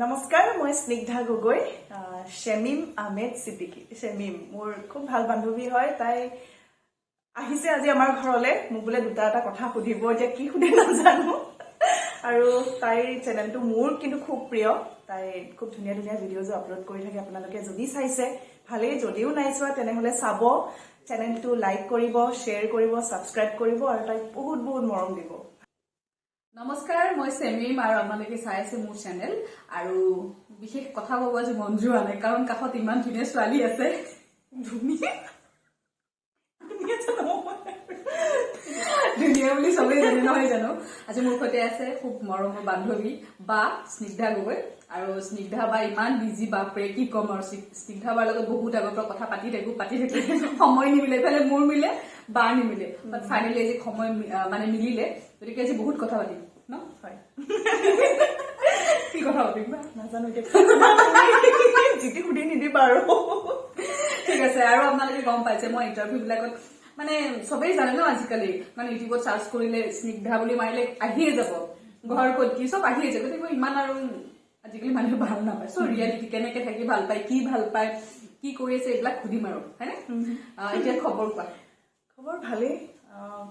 নমস্কাৰ মই স্নিগ্ধা গগৈ শেমিম আহমেদ সিদ্দিকী শেমিম মোৰ খুব ভাল বান্ধৱী হয় তাই আহিছে আজি আমাৰ ঘৰলৈ মোক বোলে দুটা এটা কথা সুধিব এতিয়া কি সুধে নাজানো আৰু তাইৰ চেনেলটো মোৰ কিন্তু খুব প্ৰিয় তাই খুব ধুনীয়া ধুনীয়া ভিডিঅ'জ আপলোড কৰি থাকে আপোনালোকে যদি চাইছে ভালেই যদিও নাই চোৱা তেনেহলে চাব চেনেলটো লাইক কৰিব শ্বেয়াৰ কৰিব সাবস্ক্ৰাইব কৰিব আৰু তাইক বহুত বহুত মৰম দিব নমস্কাৰ মই শেমিম আৰু আপোনালোকে চাই আছে মোৰ চেনেল আৰু বিশেষ কথা ক'ব যে মন যোৱা নাই কাৰণ কাষত ইমান ধুনীয়া ছোৱালী আছে ধুনীয়া বুলি চবেই জানে নহয় জানো আজি মোৰ সৈতে আছে খুব মৰমৰ বান্ধৱী বা স্নিগ্ধা গগৈ আৰু স্নিগ্ধা বা ইমান বিজি বাপৰে কি ক'ম আৰু স্নিগ্ধা বাৰ লগত বহুত আগৰ পৰা কথা পাতি থাকো সময় নিমিলে ইফালে মোৰ মিলে বা নিমিলে বাট ফাইনেলি আজি সময় মানে মিলিলে গতিকে আজি বহুত কথা পাতিম ন হয় কি কথা পাতিম বা নাজানো যিটি সুধি নিদিবা আৰু ঠিক আছে আৰু আপোনালোকে গম পাইছে মই ইণ্টাৰভিউ বিলাকত মানে সবেই জানে ন আজিকালি মানে ইউটিউবত চাৰ্চ কৰিলে স্নিগ্ধা বুলি মাৰিলে আহিয়ে যাব ঘৰ ক'ত কি চব আহিয়ে যাব গতিকে ইমান আৰু আজিকালি মানুহে ভাল নাপায় চ' ৰিয়েলিটি কেনেকে থাকি ভাল পায় কি ভাল পায় কি কৰি আছে এইবিলাক সুধিম আৰু হয়নে এতিয়া খবৰ কোৱা খবৰ ভালেই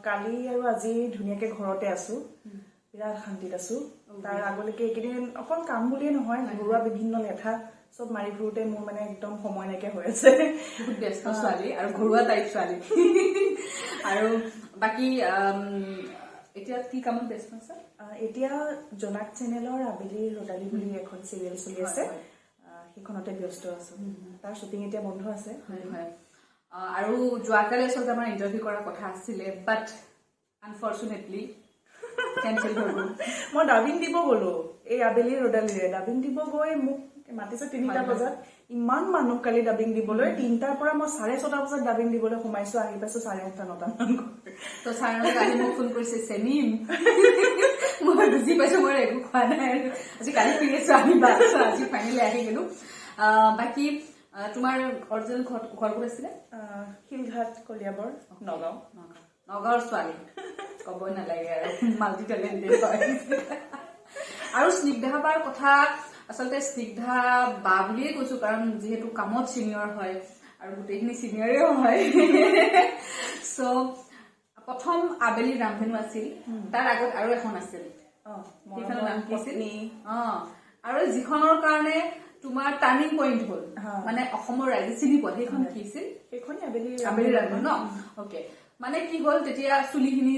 কালি আৰু আজি ধুনীয়াকে ঘৰতে আছো বিৰাট শান্তিত আছো তাৰ আগলৈকে এইকেইদিন অকল কাম বুলিয়ে নহয় ঘৰুৱা বিভিন্ন লেঠা সব মাৰি ফুৰোতে মোৰ মানে একদম সময় নাইকিয়া হৈ আছে বহুত ব্যস্ত ছোৱালী আৰু ঘৰুৱা টাইপ ছোৱালী আৰু বাকী এতিয়া কি কামত ব্যস্ত আছে এতিয়া জনাক চেনেলৰ আবেলি ৰদালি বুলি এখন চিৰিয়েল চলি আছে সেইখনতে ব্যস্ত আছো তাৰ শ্বুটিং এতিয়া বন্ধ আছে আৰু যোৱাকালি আচলতে আমাৰ ইণ্টাৰভিউ কৰাৰ কথা আছিলে বাট আনফৰ্চুনেটলি কেনচেল হৈ গ'ল মই ডাবিং দিব গলো এই আবেলি ৰদালিৰে ডাবিং দিব গৈ মোক মাতিছে 3টা বজাত ইমান মানুহ কালি ডাবিং দিবলৈ 3টাৰ পৰা মই 6:30 বজাত ডাবিং দিবলৈ সোমাইছো আহি পাইছো 8:30 9টা মান তো ছাৰহঁতে আহি মোক ফোন কৰিছে শেমিম মই বুজি পাইছো মই একো খোৱা নাই আজি কালি ফ্ৰী আছো আহিবা আজি ফাইনেলি আহি গলো বাকী তোমাৰ অৰিজিনেল ঘৰ ক'ত আছিলে শিলঘাট কলিয়াবৰ নগাঁৱৰ ছোৱালী ক'বই নালাগে আৰু মাল্টি টেলেণ্টেড হয় আৰু স্নিগ্ধা বাৰ কথা আচলতে স্নিগ্ধা বা বুলিয়ে কৈছো কাৰণ যিহেতু কামত চিনিয়ৰ হয় আৰু গোটেইখিনি চিনিয়ৰেও হয় চ' প্ৰথম আবেলি ৰামধেনু আছিল তাৰ আগত আৰু এখন আছিল সেইখনৰ নাম কি আছিল আৰু যিখনৰ কাৰণে তোমাৰ টাৰ্ণিং পইণ্ট হ'ল মানে অসমৰ ৰাইজে চিনি পোৱা সেইখন কি আছিল সেইখনে আবেলি ৰামধেনু ন অকে মানে কি হ'ল তেতিয়া চুলিখিনি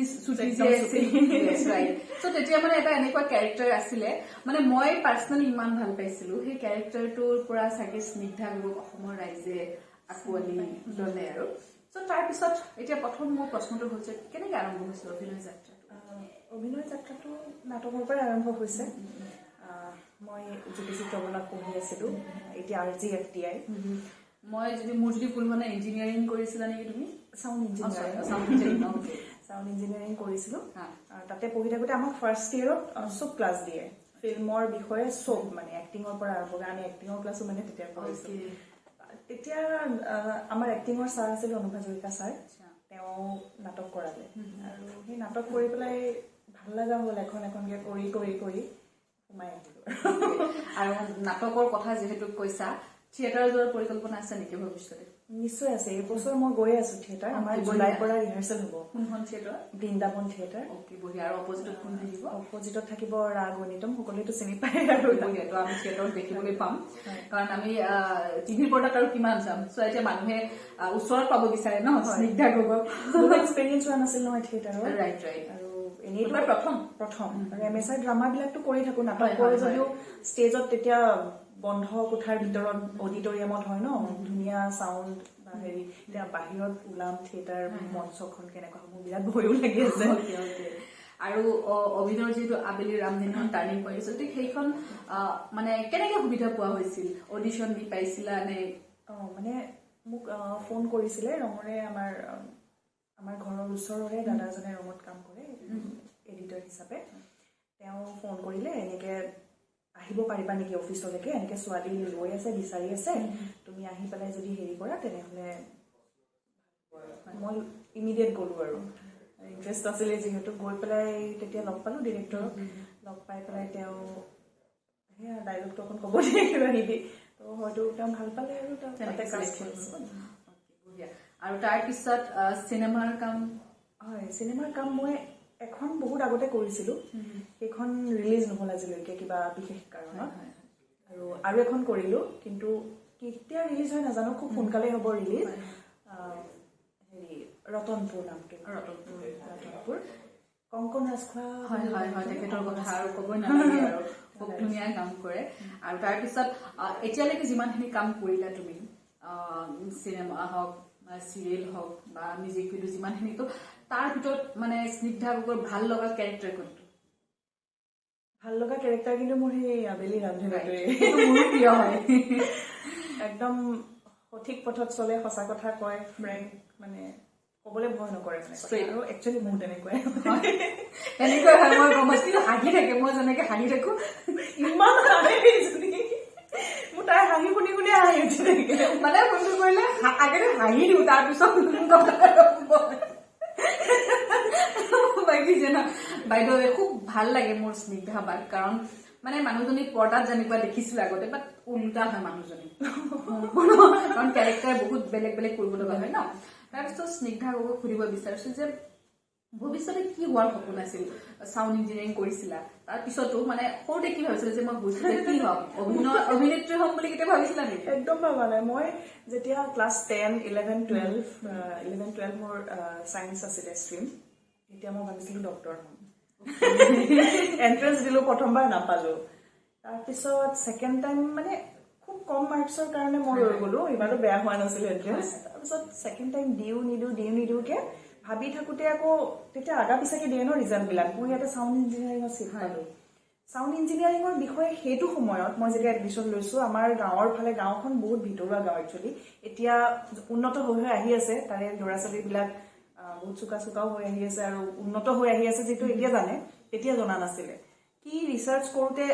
তেতিয়া মানে এটা এনেকুৱা কেৰেক্টাৰ আছিলে মানে মই পাৰ্চনেলি ইমান ভাল পাইছিলো সেই কেৰেক্টাৰটোৰ পৰা চাগে স্নিগ্ধা গগৈক অসমৰ ৰাইজে আঁকোৱালি ললে আৰু চ' তাৰপিছত এতিয়া প্ৰথম মোৰ প্ৰশ্নটো হৈছে কেনেকে আৰম্ভ হৈছিল অভিনয় যাত্ৰাটো নাটকৰ পৰাই আৰম্ভ হৈছে মই জ্যোতিষী প্ৰবলত পঢ়ি আছিলো এতিয়া RGFTI মই যদি মোৰ যদি ভুল মানে ইঞ্জিনিয়াৰিং কৰিছিলা নেকি তুমি সাউণ্ড ইঞ্জিনিয়াৰিং কৰিছিলো তাতে পঢ়ি থাকোতে আমাক ফাৰ্ষ্ট ইয়েৰত চব ক্লাছ দিয়ে ফিল্মৰ বিষয়ে চব মানে এক্টিঙৰ পৰা আৰম্ভ কৰি আমি এক্টিঙৰ ক্লাছো মানে তেতিয়া কৰিছিলো তেতিয়া আমাৰ এক্টিঙৰ ছাৰ আছিল অনুভ হাজৰিকা ছাৰ তেওঁ নাটক কৰালে আৰু সেই নাটক কৰি পেলাই ভাল লগা হ'ল এখন এখনকে কৰি কৰি কৰি সোমাই আহিলো আৰু নাটকৰ কথা যিহেতু কৈছা থিয়েটাৰ যোৱাৰ পৰিকল্পনা আছে নেকি ভৱিষ্যতে নিশ্চয় আছে এই বছৰ মই গৈ আছো থিয়েটাৰ আমাৰ জুলাইৰ পৰা ৰিহাৰ্চেল হ'ব কোনখন থিয়েটাৰ বৃন্দাবন থিয়েটাৰ অকে বঢ়িয়া আৰু অপজিটত কোন থাকিব অপজিটত থাকিব ৰাগ গণিতম সকলোৱেতো চিনি পায় আৰু বঢ়িয়াটো আমি থিয়েটাৰত দেখিবলৈ পাম কাৰণ আমি টিভিৰ পৰ্দাত আৰু কিমান চাম চ' এতিয়া মানুহে ওচৰত পাব বিচাৰে ন স্নিগ্ধা গগৈক মোৰ এক্সপেৰিয়েঞ্চ হোৱা নাছিল নহয় থিয়েটাৰৰ ৰাইট আৰু এনেইতো প্ৰথম আৰু MSI ড্ৰামাবিলাকতো কৰি থাকো নাটক কৰি যদিও ষ্টেজত তেতিয়া বন্ধ কোঠাৰ ভিতৰত অডিটৰিয়ামত হয় ন ধুনীয়া চাউণ্ড বা হেৰি এতিয়া বাহিৰত ওলাম থিয়েটাৰ মঞ্চখন কেনেকুৱা হ'ব বিৰাট ভয়ো লাগি আছে আৰু অভিনয়ৰ যিহেতু আবেলি ৰামধেনু টাৰ্ণিং পইণ্ট আছিল সেইখন মানে কেনেকে সুবিধা পোৱা হৈছিল অডিশ্যন দি পাইছিলা নে মানে মোক ফোন কৰিছিলে ৰঙৰে আমাৰ ঘৰৰ ওচৰৰে দাদাজনে ৰঙত কাম কৰে এডিটৰ হিচাপে তেওঁ ফোন কৰিলে এনেকে আহিব পাৰিবা নেকি অফিচলৈকে এনেকে ছোৱালী লৈ আছে বিচাৰি আছে তুমি আহি পেলাই যদি হেৰি কৰা তেনেহ'লে মই ইমিডিয়েট গ'লো আৰু ইণ্টাৰেষ্ট আছিলে যিহেতু গৈ পেলাই তেতিয়া লগ পালোঁ ডিৰেক্টৰক লগ পাই পেলাই তেওঁ সেয়া ডাইলগটো অকণ ক'ব দিয়ে কিবা কিবি তো হয়তো তেওঁ ভাল পালে আৰু তাতে কাষ্ট কৰিছে আৰু তাৰপিছত চিনেমাৰ কাম হয় চিনেমাৰ কাম মই এখন বহুত আগতে কৰিছিলোঁ সেইখন ৰিলিজ নহ'ল আজিলৈকে কিবা বিশেষ কাৰণত আৰু এখন কৰিলোঁ কিন্তু কেতিয়া ৰিলিজ হয় নাজানো খুব সোনকালে হ'ব ৰিলিজ হেৰি ৰতনপুৰ নামটো ৰতনপুৰ কংকন ৰাজখোৱা তেখেতৰ কথা আৰু ক'বই নালাগে আৰু খুব ধুনীয়া কাম কৰে আৰু তাৰপিছত এতিয়ালৈকে যিমানখিনি কাম কৰিলা তুমি চিনেমা হওক বা চিৰিয়েল হওক বা মিউজিক ভিডিঅ' যিমানখিনি তো তাৰ ভিতৰত মানে স্নিগ্ধা গগৈৰ ভাল লগা কেৰেক্টাৰ কোনটো ভাল লগা কেৰেক্টাৰ কিন্তু মোৰ সেই আবেলি ৰান্ধনীটোৱে মোৰো প্ৰিয় হয় একদম সঠিক পথত চলে সঁচা কথা কয় ফ্ৰেংক মানে ক'বলৈ ভয় নকৰে মানে আৰু একচুৱেলি মোৰ তেনেকুৱাই তেনেকুৱাই হয় মই গম পাইছো হাঁহি থাকে মই যেনেকে হাঁহি থাকো ইমান হাঁহে মোৰ তাই হাঁহি শুনি শুনি হাঁহি উঠি থাকে মানে ফোনটো কৰিলে আগতে হাঁহি দিওঁ তাৰপিছত বাকী জানা বাইদেউ খুব ভাল লাগে মোৰ স্নিগ্ধা বাক কাৰণ মানে মানুহজনী পৰ্দাত যেনেকুৱা দেখিছিলো আগতে বাট উল্টা হয় মানুহজনী কাৰণ কেৰেক্টাৰ বহুত বেলেগ বেলেগ কৰিব লগা হয় ন তাৰপিছত স্নিগ্ধা গগৈক সুধিব বিচাৰিছো যে ভৱিষ্যতে কি হোৱাৰ সপোন আছিল সাউণ্ড ইঞ্জিনিয়াৰিং কৰিছিলা তাৰপিছতো মানে সৰুতে কি ভাবিছিলা যে মই ভৱিষ্যতে কি হ'ম অভিনেত্ৰী হ'ম বুলি কেতিয়া ভাবিছিলা নেকি একদম ভাবা নাই মই যেতিয়া ক্লাছ 10, 11, 12 মোৰ চায়েন্স আছিলে ষ্ট্ৰীম তেতিয়া মই ভাবিছিলোঁ ডক্টৰ হ'ম এন্ট্ৰেন্স দিলোঁ প্ৰথমবাৰ নাপালোঁ তাৰপিছত ছেকেণ্ড টাইম মানে খুব কম মাৰ্কছৰ কাৰণে মই ৰৈ গ'লোঁ ইমানো বেয়া হোৱা নাছিল এন্ট্ৰেন্স তাৰপিছত ছেকেণ্ড টাইম দিওঁ নিদিওঁকে ভাবি থাকোঁতে আকৌ তেতিয়া আগা পিছাকে দিয়ে ন ৰিজাল্টবিলাক মই ইয়াতে চাউণ্ড ইঞ্জিনিয়াৰিঙত চিট পালোঁ চাউণ্ড ইঞ্জিনিয়াৰিঙৰ বিষয়ে সেইটো সময়ত মই যেতিয়া এডমিশ্যন লৈছোঁ আমাৰ গাঁৱৰ ফালে গাঁওখন বহুত ভিতৰুৱা গাঁও একচুৱেলি এতিয়া উন্নত হৈ আহি আছে তাৰে ল'ৰা ছোৱালীবিলাক বহুত চোকাও হৈ আহি আছে আৰু উন্নত হৈ আহি আছে যিটো এতিয়া জানে তেতিয়া জনা নাছিলে কি ৰিচাৰ্চ কৰোঁতে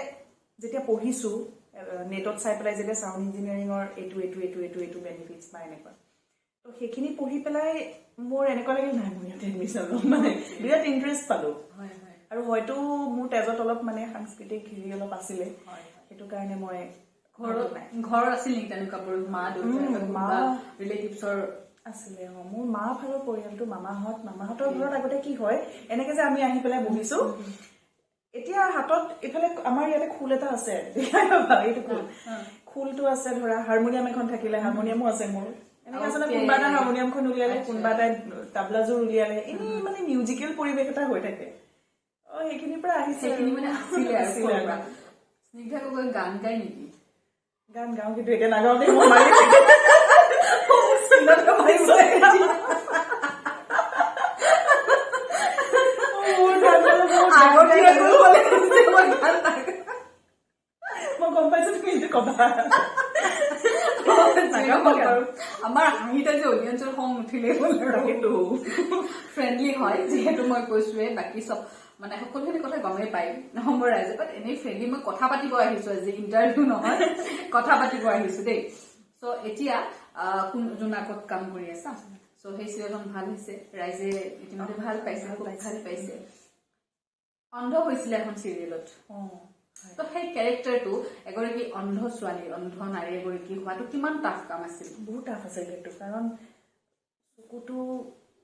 যেতিয়া পঢ়িছোঁ নেটত চাই পেলাই যেতিয়া চাউণ্ড ইঞ্জিনিয়াৰিঙৰ এইটো বেনিফিটছ বা এনেকুৱা তো সেইখিনি পঢ়ি পেলাই মোৰ এনেকুৱা লাগিল নাই মই ইয়াতে এডমিশ্যন ল'ম মানে বিৰাট ইণ্টাৰেষ্ট পালোঁ আৰু হয়তো মোৰ তেজত অলপ মানে সাংস্কৃতিক হেৰি অলপ আছিলে সেইটো কাৰণে মই ঘৰ আছিল নেকি তেনেকুৱা মা দেউতা ৰিলেটিভছৰ আছিলে মোৰ মা ফালৰ পৰিয়ালটো মামাহঁতৰ ঘৰত আগতে কি হয় এনেকে যে আমি আহি পেলাই বহিছো এতিয়া হাতত এইফালে আমাৰ ইয়াতে খোল এটা আছে এইটো খোলটো আছে ধৰা হাৰমনিয়াম এখন থাকিলে হাৰমনিয়ামো আছে মোৰ এনেকে আচলতে কোনোবা এটা হাৰমনিয়ামখন উলিয়ালে কোনোবা এটা তাবলাযোৰ উলিয়ালে এনেই মানে মিউজিকেল পৰিৱেশ এটা হৈ থাকে সেইখিনিৰ পৰা আহিছে সেইখিনি মানে আছিলে স্নিগ্ধা গগৈ গান গায় নেকি গান গাওঁ কিন্তু এতিয়া নাগাওঁ দেই মই গম পাইছো তুমি এইটো কবা আমাৰ হাঁহিতে যে অডিয়েঞ্চৰ খং উঠিলে সেইটো ফ্ৰেণ্ডলি হয় যিহেতু মই কৈছোৱে বাকী চব মানে সকলোখিনি কথা গমেই পাই নম্বৰ ৰাইজে বাট এনেই ফ্ৰেণ্ডলি মই কথা পাতিব আহিছো আজি ইণ্টাৰভিউ নহয় কথা পাতিব আহিছো দেই চ' এতিয়া যোন আগত কাম কৰি আছা চ' সেই চিৰিয়েলখন ভাল হৈছে ৰাইজে ইতিমধ্যে ভাল পাইছে খুব ভাল পাইছে অন্ধ হৈছিলে এখন চিৰিয়েলত তো সেই কেৰেক্টাৰটো এগৰাকী অন্ধ ছোৱালী অন্ধ নাৰী এগৰাকী হোৱাটো কিমান টাফ কাম আছিল বহুত টাফ আছিল সেইটো কাৰণ চকুটো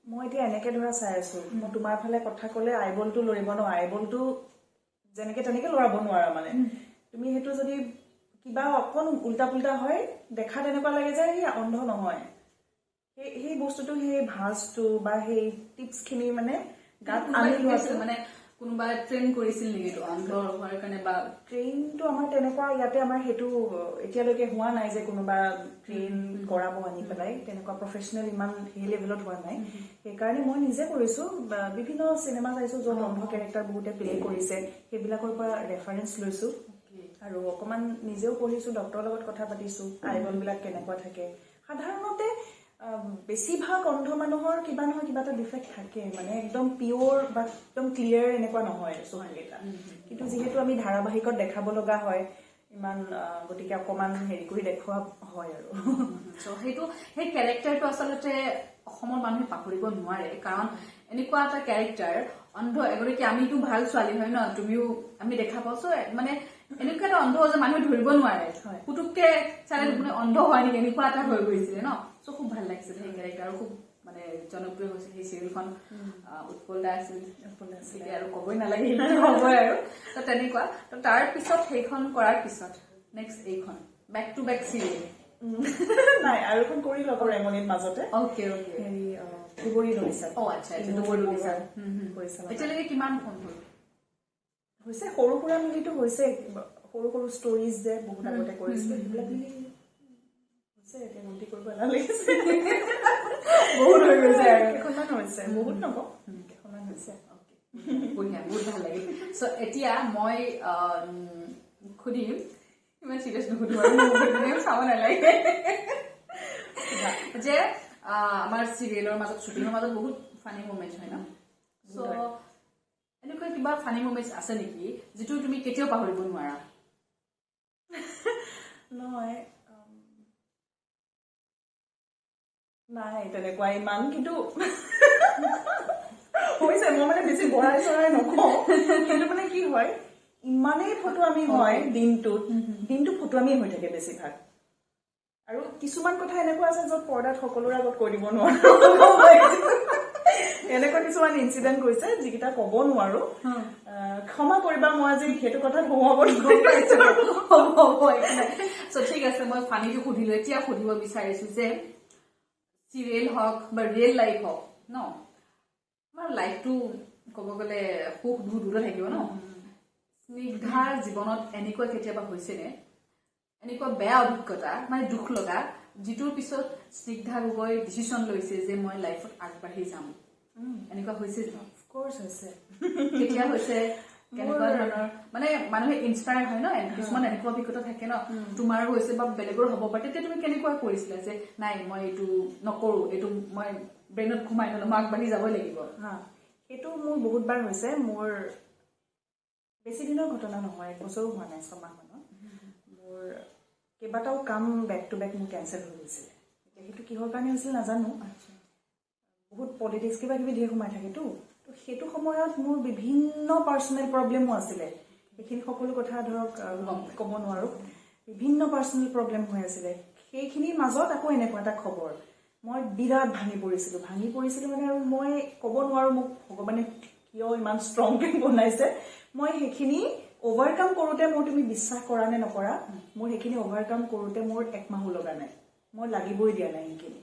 মই এতিয়া এনেকে ধৰা চাই আছো মই তোমাৰ ফালে কথা ক'লে আইবলটো লৰিব ন আইবলটো যেনেকে তেনেকে লৰাব নোৱাৰা মানে তুমি সেইটো যদি কিবা অকণ উল্টা পুল্টা হয় দেখা তেনেকুৱা লাগে যে সি অন্ধ নহয় সেই বস্তুটো সেই ভাজটো বা সেই টিপছখিনি মানে গাত আনি লোৱা মানে কোনোবা ট্ৰেইন কৰিছিল নেকি অন্ধ হোৱাৰ কাৰণে বা ট্ৰেইনটো আমাৰ তেনেকুৱা ইয়াতে আমাৰ সেইটো এতিয়ালৈকে হোৱা নাই যে কোনোবা ট্ৰেইন কৰাব আনি পেলাই তেনেকুৱা প্ৰফেচনেল ইমান সেই লেভেলত হোৱা নাই সেইকাৰণে মই নিজে কৰিছোঁ বিভিন্ন চিনেমা চাইছোঁ য'ত অন্ধ কেৰেক্টাৰ বহুতে প্লে কৰিছে সেইবিলাকৰ পৰা ৰেফাৰেঞ্চ লৈছোঁ আৰু অকণমান নিজেও পঢ়িছোঁ ডক্টৰৰ লগত কথা পাতিছোঁ আইবলবিলাক কেনেকুৱা থাকে সাধাৰণতে বেছিভাগ অন্ধ মানুহৰ কিবা নহয় কিবা এটা ডিফেক্ট থাকে মানে একদম পিয়'ৰ বা একদম ক্লিয়াৰ এনেকুৱা নহয় চকুকেইটা কিন্তু যিহেতু আমি ধাৰাবাহিকত দেখাব লগা হয় ইমান গতিকে অকণমান হেৰি কৰি দেখুওৱা হয় আৰু সেইটো সেই কেৰেক্টাৰটো আচলতে অসমৰ মানুহে পাহৰিব নোৱাৰে কাৰণ এনেকুৱা এটা কেৰেক্টাৰ অন্ধ এগৰাকী আমিতো ভাল ছোৱালী হয় ন তুমিও আমি দেখা পাইছো মানে এনেকুৱা এটা অন্ধ যে মানুহে ধৰিব নোৱাৰে পুতুককে চালে মানে অন্ধ হয় নেকি এনেকুৱা এটা হৈ গৈছিলে ন চ' খুব ভাল লাগিছিল সেই কেৰেক্টাৰ আৰু খুব মানে জনপ্ৰিয় হৈছিল সেই চিৰিয়েলখন উৎপল দা আছিল আৰু ক'বই নালাগে সেইটো হ'বই আৰু তো তেনেকুৱা তো তাৰ পিছত সেইখন কৰাৰ পিছত নেক্সট এইখন বেক টু বেক চিৰিয়েল নাই আৰু এখন কৰি ল'ব ৰেমনিৰ মাজতে অ'কে হেৰি দুবৰি নৈছা আচ্ছা দুবৰি নৈছা এতিয়ালৈকে কিমান ফোন হ'ল হৈছে সৰু সুৰা মিলিটো হৈছে সৰু সৰু ষ্টৰিজ যে বহুত আগতে কৰিছিলো সেইবিলাক মিলি হৈছে এতিয়া গন্তি কৰিব এলাহ লাগিছে বহুত হৈ গৈছে আৰু কেইখনমান হৈছে বহুত নকওঁ কেইখনমান হৈছে বঢ়িয়া বহুত ভাল লাগিল চ' এতিয়া মই সুধিম ইমান চিৰিয়াছ নুসুধো আৰু চাব নালাগে যে আমাৰ চিৰিয়েলৰ মাজত শ্বুটিঙৰ মাজত বহুত ফানি মমেণ্ট হয় ন চ' এনেকুৱা কিবা ফানি মমেণ্ট আছে নেকি যিটো তুমি কেতিয়াও পাহৰিব নোৱাৰা নহয় নাই তেনেকুৱা ইমান কিন্তু হৈছে মই মানে বেছি বঢ়াই চঢ়াই নকওঁ কিন্তু মানে কি হয় ইমানেই ফটো আমি হয় দিনটো ফটো আমি হৈ থাকে বেছিভাগ আৰু কিছুমান কথা এনেকুৱা আছে য'ত পৰ্দাত সকলোৰে আগত কৈ দিব নোৱাৰো এনেকুৱা কিছুমান ইনচিডেণ্ট গৈছে যিকেইটা ক'ব নোৱাৰো ক্ষমা কৰিবা মই আজি সেইটো কথাত সোমাব চ' ঠিক আছে মই ফানিটো সুধিলো এতিয়া সুধিব বিচাৰিছো যে চিৰিয়েল হওক বা ৰিয়েল লাইফ হওক ন আমাৰ লাইফটো ক'ব গ'লে সুখ দূৰ থাকিব ন স্নিগ্ধাৰ জীৱনত এনেকুৱা কেতিয়াবা হৈছেনে এনেকুৱা বেয়া অভিজ্ঞতা মানে দুখ লগা যিটোৰ পিছত স্নিগ্ধা গগৈ ডিচিশ্যন লৈছে যে মই লাইফত আগবাঢ়ি যাম এনেকুৱা হৈছে অফক'ৰ্চ হৈছে কেতিয়া হৈছে কেনেকুৱা ধৰণৰ মানে মানুহে ইনস্পায়াৰ হয় ন কিছুমান এনেকুৱা অভিজ্ঞতা থাকে ন তোমাৰো হৈছে বা বেলেগৰ হ'ব পাৰে তেতিয়া তুমি কেনেকুৱা কৰিছিলা যে নাই মই এইটো নকৰো এইটো মই ব্ৰেইনত ঘুমাই নলওঁ মই আগবাঢ়ি যাবই লাগিব সেইটো মোৰ বহুতবাৰ হৈছে মোৰ বেছি দিনৰ ঘটনা নহয় 1 বছৰো হোৱা নাই 6 মাহ মানৰ মোৰ কেইবাটাও কাম বেক টু বেক মোৰ কেঞ্চেল হৈ গৈছিলে সেইটো কিহৰ কাৰণে হৈছিল নাজানো বহুত পলিটিক্স কিবা কিবি ধেৰ সোমাই থাকেতো তো সেইটো সময়ত মোৰ বিভিন্ন পাৰ্চনেল প্ৰব্লেমো আছিলে সেইখিনি সকলো কথা ধৰক ক'ব নোৱাৰো বিভিন্ন পাৰ্চনেল প্ৰব্লেম হৈ আছিলে সেইখিনিৰ মাজত আকৌ এনেকুৱা এটা খবৰ মই বিৰাট ভাঙি পৰিছিলো মানে আৰু মই ক'ব নোৱাৰো মোক ভগৱানে কিয় ইমান ষ্ট্ৰংকে বনাইছে মই সেইখিনি অভাৰকাম কৰোঁতে মই তুমি বিশ্বাস কৰা নে নকৰা মোৰ সেইখিনি অভাৰকাম কৰোঁতে মোৰ 1 মাহো লগা নাই মই লাগিবই দিয়া নাই সেইখিনি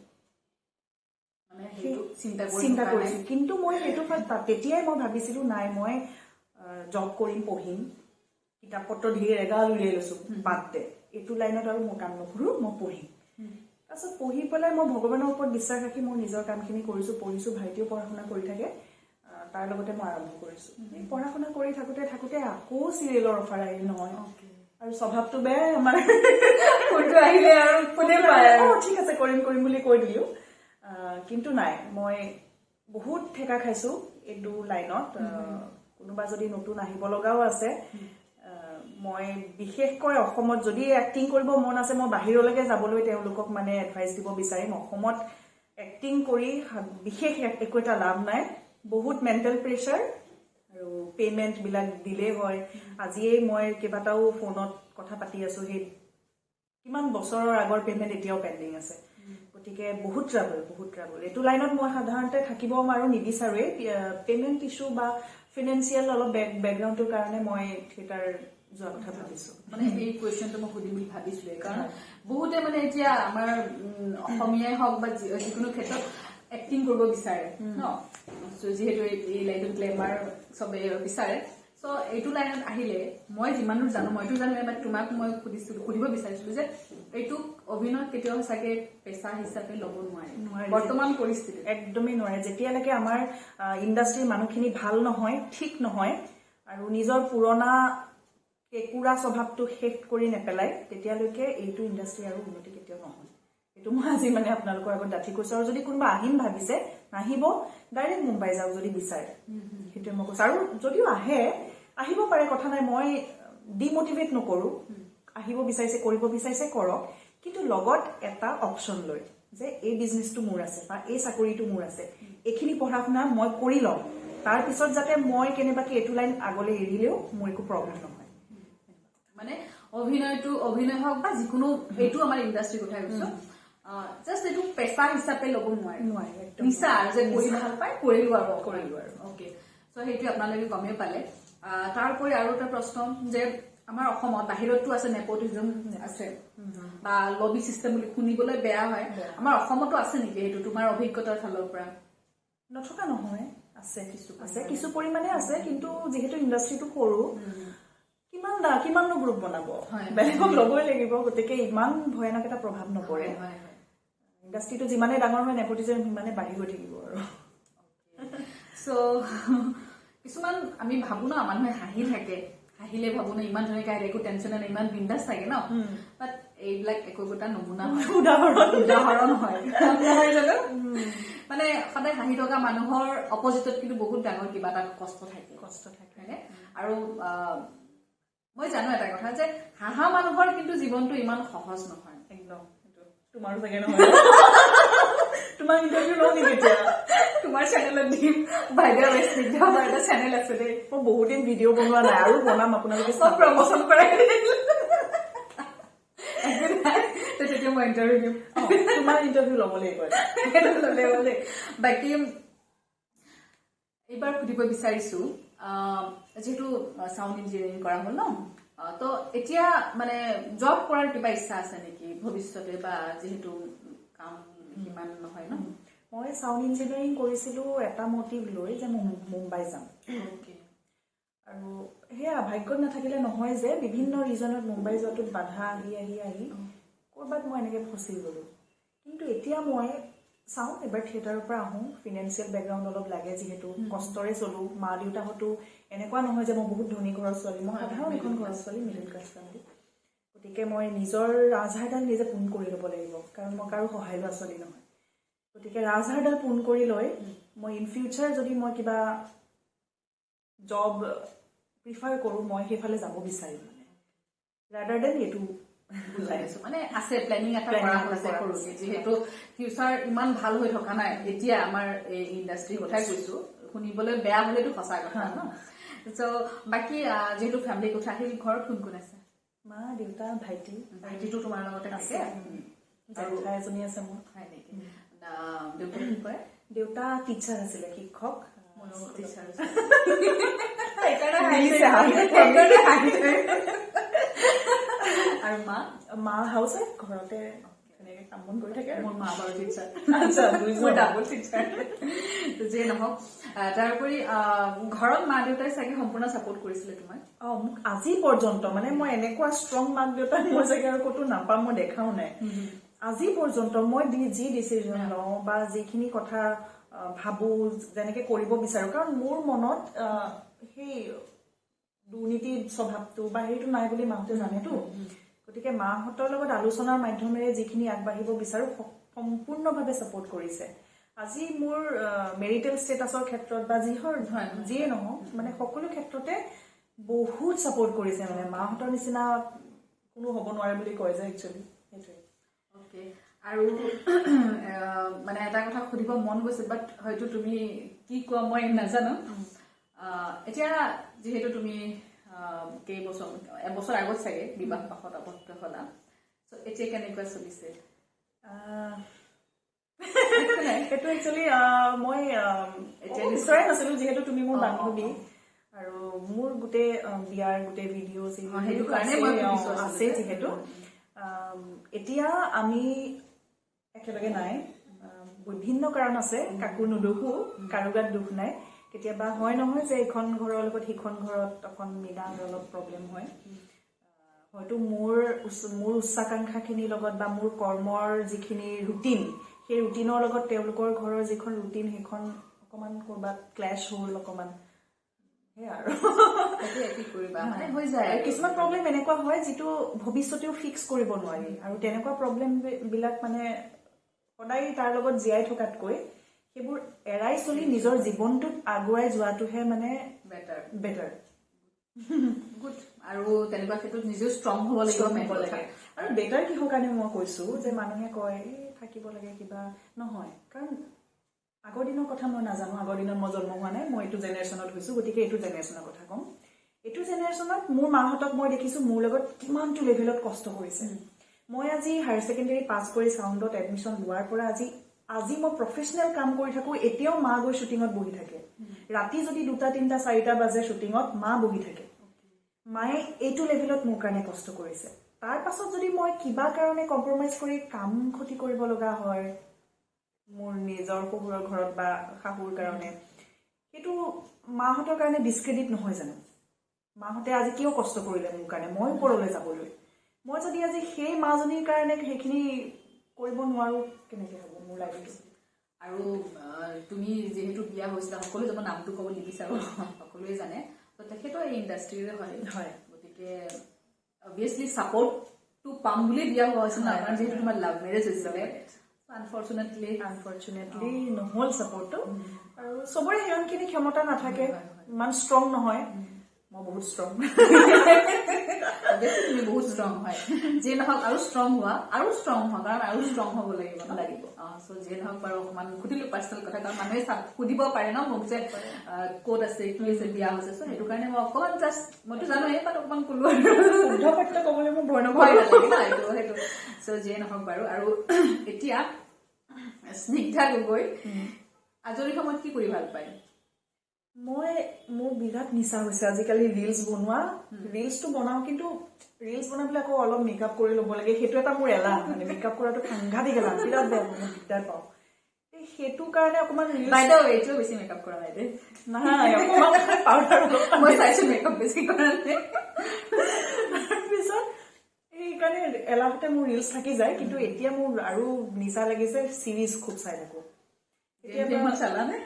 চিন্তা কৰিছো কিন্তু মই সেইটো তেতিয়াই মই ভাবিছিলো নাই মই জব কৰিম পঢ়িম কিতাপ পত্ৰ ধেৰ এগাল উলিয়াই লৈছো বাদ দে এইটো লাইনত আৰু মই কাম নকৰো মই পঢ়িম তাৰপিছত পঢ়ি পেলাই মই ভগৱানৰ ওপৰত বিশ্বাস ৰাখি মই নিজৰ কামখিনি কৰিছো পঢ়িছো ভাইটিও পঢ়া শুনা কৰি থাকে তাৰ লগতে মই আৰম্ভ কৰিছো এই পঢ়া শুনা কৰি থাকোঁতে আকৌ চিৰিয়েলৰ অফাৰ আহিল নহয় আৰু স্বভাৱটো বেয়া আমাৰ ফোনটো আহিলে আৰু কোনে পায় ঠিক আছে কৰিম বুলি কৈ দিলো কিন্তু নাই মই বহুত ঠেকা খাইছো এইটো লাইনত কোনোবা যদি নতুন আহিব লগাও আছে মই বিশেষকৈ অসমত যদি এক্টিং কৰিব মন আছে মই বাহিৰলৈকে যাবলৈ তেওঁলোকক মানে এডভাইচ দিব বিচাৰিম অসমত এক্টিং কৰি বিশেষ একো এটা লাভ নাই বহুত মেণ্টেল প্ৰেছাৰ আৰু পেমেণ্টবিলাক দিলে হয় আজিয়েই মই কেইবাটাও ফোনত কথা পাতি আছো সেই কিমান বছৰৰ আগৰ পেমেণ্ট এতিয়াও পেণ্ডিং আছে গতিকে বহুত ট্ৰাবল এইটো লাইনত মই সাধাৰণতে থাকিব আৰু নিবিচাৰোৱেই পেমেণ্ট ইছ্যু বা ফিনেন্সিয়েল অলপ বেকগ্ৰাউণ্ডটোৰ কাৰণে মই থিয়েটাৰ যোৱা কথা ভাবিছো মানে এই কুৱেশ্যনটো মই সুধিম বুলি ভাবিছিলো কাৰণ বহুতে মানে এতিয়া আমাৰ অসমীয়াই হওক বা যিকোনো ক্ষেত্ৰত এক্টিং কৰিব বিচাৰে ন যিহেতু এই লাইনটো গ্লেমাৰ চবে বিচাৰে চ' এইটো লাইনত আহিলে মই যিমান দূৰ জানো মইতো জানো এবাৰ তোমাক মই সুধিব বিচাৰিছিলো যে এইটোক অভিনয় কেতিয়াও চাগে পেচা হিচাপে ল'ব নোৱাৰে বৰ্তমান পৰিস্থিতি একদমেই নোৱাৰে যেতিয়ালৈকে আমাৰ ইণ্ডাষ্ট্ৰীৰ মানুহখিনি ভাল নহয় ঠিক নহয় আৰু নিজৰ পুৰণা কেঁকুৰা স্বভাৱটো শেষ কৰি নেপেলাই তেতিয়ালৈকে এইটো ইণ্ডাষ্ট্ৰী আৰু উন্নতি কেতিয়াও নহয় এইটো মই আজি মানে আপোনালোকৰ আগত ডাঠি কৈছো আৰু যদি কোনোবা আহিম ভাবিছে নাহিব ডাইৰেক্ট মুম্বাই যাওক যদি বিচাৰে সেইটোৱে মই কৈছো আৰু যদিও আহিব পাৰে কথা নাই মই ডিমোটিভেট নকৰো আহিব বিচাৰিছে কৰিব বিচাৰিছে কৰক কিন্তু লগত এটা অপশ্যন লৈ যে এই বিজনেছটো মোৰ আছে বা এই চাকৰিটো মোৰ আছে এইখিনি পঢ়া শুনা মই কৰি লম তাৰপিছত যাতে মই কেনেবাকে এইটো লাইন আগলৈ এৰিলেও মোৰ একো প্ৰব্লেম নহয় মানে অভিনয় হওক বা যিকোনো এইটো আমাৰ ইণ্ডাষ্ট্ৰীৰ কথাই কৈছো জাষ্ট এইটো পেচা হিচাপে ল'ব নোৱাৰে নিচা আৰু যে কৰি ভাল পাই কৰিলো আৰু অ'কে চ' সেইটো আপোনালোকে গমেই পালে তাৰোপৰি আৰু এটা প্ৰশ্ন যে আমাৰ অসমত বাহিৰতো আছে নেপোটিজম আছে বা লবি চিষ্টেম বুলি শুনিবলৈ বেয়া হয় আমাৰ অসমতো আছে নেকি সেইটো তোমাৰ অভিজ্ঞতাৰ ফালৰ পৰা নথকা নহয় আছে কিছু পৰিমাণে আছে কিন্তু যিহেতু ইণ্ডাষ্ট্ৰীটো সৰু কিমাননো গ্ৰুপ বনাব বেলেগক ল'বই লাগিব গতিকে ইমান ভয়ানক এটা প্ৰভাৱ নপৰে ইণ্ডাষ্ট্ৰীটো যিমানে ডাঙৰ হয় নেপোটিজম সিমানে বাঢ়ি গৈ থাকিব আৰু চ' কিছুমান আমি ভাবো ন মানুহে হাঁহি থাকে হাঁহিলে ভাবো ন ইমান ধুনীয়াকে একো টেনচন নাই ইমান বিন্দাছ থাকে ন বাট এইবিলাক একো একোটা নমুনা উদাহৰণ হয় মানে সদায় হাঁহি থকা মানুহৰ অপজিটত কিন্তু বহুত ডাঙৰ কিবা এটা কষ্ট থাকে হয়নে আৰু মই জানো এটা কথা যে হাঁহা মানুহৰ কিন্তু জীৱনটো ইমান সহজ নহয় একদম তোমাৰো চাগে নহয় তোমাৰ ইণ্টাৰভিউ লওঁ নেকি এতিয়া তোমাৰ চেনেলত দিম বাইদেউ আমাৰ এটা চেনেল আছে দেই মই বহুত দিন ভিডিঅ' বনোৱা নাই আৰু বনাম আপোনালোকে চব প্ৰমোচন কৰাই তেতিয়া মই ইণ্টাৰভিউ দিম তোমাৰ ইণ্টাৰভিউ ল'ব লাগিব বাকী এইবাৰ সুধিব বিচাৰিছো যিহেতু সাউণ্ড ইঞ্জিনিয়াৰিং কৰা হ'ল ন তো এতিয়া মানে জব কৰাৰ কিবা ইচ্ছা আছে নেকি ভৱিষ্যতে বা যিহেতু কাম ইমান নহয় ন মই সাউণ্ড ইঞ্জিনিয়াৰিং কৰিছিলো এটা মটিভ লৈ যে মই মুম্বাই যাম আৰু সেয়া ভাগ্যত নাথাকিলে নহয় যে বিভিন্ন ৰিজনত মুম্বাই যোৱাটোত বাধা আহি ক'ৰবাত মই এনেকৈ ফচি গ'লো কিন্তু এতিয়া মই চাওঁ এবাৰ থিয়েটাৰৰ পৰা আহোঁ ফিনেন্সিয়েল বেকগ্ৰাউণ্ড অলপ লাগে যিহেতু কষ্টৰে চলোঁ মা দেউতাহঁতো এনেকুৱা নহয় যে মই বহুত ধনী ঘৰৰ ছোৱালী মই সাধাৰণ এখন ঘৰৰ ছোৱালী মিডিল ক্লাছ ফেমিলি গতিকে মই নিজৰ ৰাজহাড়ডাল নিজে পোন কৰি ল'ব লাগিব কাৰণ মই কাৰো সহায় লোৱা ছোৱালী নহয় গতিকে ৰাজহাড়ডাল পোন কৰি লৈ মই ইন ফিউচাৰ যদি মই কিবা জব প্ৰিফাৰ কৰোঁ মই সেইফালে যাব বিচাৰিম মানে ৰাডাৰ দেন এইটো মানে আছে প্লেনিং এটা কৰা হৈছে সৰুকে যিহেতু ফিউচাৰ ইমান ভাল হৈ থকা নাই এতিয়া আমাৰ এই ইণ্ডাষ্ট্ৰীৰ কথাই কৈছো শুনিবলৈ বেয়া হলেতো সঁচা কথা ন চ' বাকী যিহেতু ফেমিলিৰ কথা আহিল ঘৰত কোন কোন আছে মা দেউতা ভাইটিটো তোমাৰ লগতে আছে আৰু এজনী আছে মোৰ দেউতা কি কৰে দেউতা টিচাৰ আছিলে শিক্ষক টিচাৰ আৰু মা হাউচ ৱাইফ ঘৰতে এনেকে কাম বন কৰি থাকে মোৰ মা বাৰু টিচাৰ মই ডাবল টিচাৰ যিয়ে নহওক তাৰোপৰি ঘৰত মা দেউতাই চাগে সম্পূৰ্ণ ছাপোৰ্ট কৰিছিলে তোমাক মোক আজি পৰ্যন্ত মানে মই এনেকুৱা ষ্ট্ৰং মাক দেউতাক মই চাগে আৰু ক'তো নাপাম মই দেখাও নাই আজি পৰ্যন্ত মই যি ডিচিজন লওঁ বা যিখিনি কথা ভাবো যেনেকে কৰিব বিচাৰো কাৰণ মোৰ মনত সেই দুৰ্নীতি স্বভাৱটো বা সেইটো নাই বুলি মাহঁতে জানেতো গতিকে মাহঁতৰ লগত আলোচনাৰ মাধ্যমেৰে যিখিনি আগবাঢ়িব বিচাৰো সম্পূৰ্ণভাৱে ছাপোৰ্ট কৰিছে আজি মোৰ মেৰিটেল ষ্টেটাছৰ ক্ষেত্ৰত বা যিয়ে নহওক মানে সকলো ক্ষেত্ৰতে বহুত ছাপোৰ্ট কৰিছে মানে মাহঁতৰ নিচিনা কোনো হ'ব নোৱাৰে বুলি কয় যে একচুৱেলি সেইটোৱে অ'কে আৰু মানে এটা কথা সুধিব মন গৈছে বাট হয়তো তুমি কি কোৱা মই নাজানো এতিয়া যিহেতু তুমি এবছৰ আগত চাগে বিবাহ পাশত আবদ্ধ হলা এতিয়া কেনেকুৱা চলিছে সেইটো একচুৱেলি মই এতিয়া নিশ্চয় নাছিলো যিহেতু তুমি মোৰ বান্ধৱী আৰু মোৰ গোটেই বিয়াৰ গোটেই ভিডিঅ' সেইটো কাৰণে আছে যিহেতু এতিয়া আমি একেলগে নাই বিভিন্ন কাৰণ আছে কাকো নুদুখো কাৰো গাত দুখ নাই কেতিয়াবা হয় নহয় যে এইখন ঘৰৰ লগত সিখন ঘৰত অকণ মিলাৰ অলপ প্ৰব্লেম হয় হয়তো মোৰ উচ্চাকাংক্ষাখিনিৰ লগত বা মোৰ কৰ্মৰ যিখিনি ৰুটিন সেই ৰুটিনৰ লগত তেওঁলোকৰ ঘৰৰ যিখন ৰুটিন সেইখন অকণমান ক'ৰবাত ক্লেছ হ'ল অকণমান সেয়া আৰু কিছুমান প্ৰব্লেম এনেকুৱা হয় যিটো ভৱিষ্যতেও ফিক্স কৰিব নোৱাৰি আৰু তেনেকুৱা প্ৰব্লেমবিলাক মানে সদায় তাৰ লগত জীয়াই থকাতকৈ সেইবোৰ এৰাই চলি নিজৰ জীৱনটোত আগুৱাই যোৱাটোহে মানে বেটাৰ গুড আৰু তেনেকুৱা ক্ষেত্ৰত নিজেও ষ্ট্ৰং হ'ব লাগে আৰু বেটাৰ কিহৰ কাৰণে মই কৈছো যে মানুহে কয় থাকিব লাগে কিবা নহয় কাৰণ আগৰ দিনৰ কথা মই নাজানো আগৰ দিনত মই জন্ম হোৱা নাই মই এইটো জেনেৰেশ্যনত হৈছো গতিকে এইটো জেনেৰেশ্যনৰ কথা ক'ম এইটো জেনেৰেশ্যনত মোৰ মাহঁতক মই দেখিছোঁ মোৰ লগত কিমানটো লেভেলত কষ্ট কৰিছে মই আজি হায়াৰ ছেকেণ্ডেৰী পাছ কৰি চাউণ্ডত এডমিশ্যন লোৱাৰ পৰা আজি মই প্ৰফেচনেল কাম কৰি থাকোঁ এতিয়াও মা গৈ শ্বুটিঙত বহি থাকে ৰাতি যদি 2টা 3টা 4টা বাজে শ্বুটিঙত মা বহি থাকে মায়ে এইটো লেভেলত মোৰ কাৰণে কষ্ট কৰিছে তাৰ পাছত যদি মই কিবা কাৰণে কম্প্ৰমাইজ কৰি কাম ক্ষতি কৰিব লগা হয় মোৰ নিজৰ শহুৰৰ ঘৰত বা শাহুৰ কাৰণে সেইটো মাহঁতৰ কাৰণে ডিছক্ৰেডিট নহয় জানো মাহঁতে আজি কিয় কষ্ট কৰিলে মোৰ কাৰণে মই ওপৰলৈ যাবলৈ মই যদি আজি সেই মাজনীৰ কাৰণে সেইখিনি কৰিব নোৱাৰো কেনেকৈ হ'ব মোৰ লাইফটো আৰু তুমি যেহেতু বিয়া হৈছিলা সকলো যাব নামটো ক'ব নিবিচাৰো সকলোৱে জানে তো তেখেতৰ এই ইণ্ডাষ্ট্ৰিৰে হয় গতিকে অবভিয়াছলি ছাপৰ্টটো পাম বুলি বিয়া হোৱা হৈছিল না কাৰণ যিহেতু তোমাৰ লাভ মেৰেজ হৈছিলে আনফৰ্চুনেটলি নহ'ল ছাপৰ্টটো আৰু চবৰে সিমানখিনি ক্ষমতা নাথাকে ইমান ষ্ট্ৰং নহয় মই বহুত ষ্ট্ৰং তুমি বহুত ষ্ট্ৰং হয় যে নহওক আৰু ষ্ট্ৰং হোৱা কাৰণ আৰু ষ্ট্ৰং হ'ব লাগিব চ' যে নহওক বাৰু অকণমান সুধিলো পাৰ্চনেল কথা কাৰণ মানুহে সুধিব পাৰে ন মোক যে ক'ত আছে কি আছে বিয়া হৈছে চ' সেইটো কাৰণে মই অকণমান জাষ্ট মইতো জানো এই বাট অকণমান ক'লো শুদ্ধ সত্য ক'বলৈ মোৰ ভয় ভয় নালাগে না সেইটো চ' যিয়ে নহওক বাৰু আৰু এতিয়া স্নিগ্ধা গগৈ আজৰি সময়ত কি কৰি ভাল পায় মোৰ বিৰাট নিচা হৈছে আজিকালি ৰিলছ বনোৱা ৰিলছটো বনাওঁ কিন্তু ৰিলছ বনাবলৈ আকৌ অলপ মেকআপ কৰি ল'ব লাগে সেইটো এটা মোৰ এলাহ মানে মেকআপ কৰাটো সাংঘাতিক এলাহ বিৰাট বেয়া পাওঁ মই দিগদাৰ পাওঁ সেইটো কাৰণে অকণমান এইটোও বেছি মেকআপ কৰা নাই দেই নহয় অকণমান পাউডাৰ মই চাইছো মেকআপ বেছি কৰা নাই তাৰপিছত সেইকাৰণে এলাহতে মোৰ ৰিলছ থাকি যায় কিন্তু এতিয়া মোৰ আৰু নিচা লাগিছে চিৰিজ খুব চাই থাকোঁ এতিয়া চালানে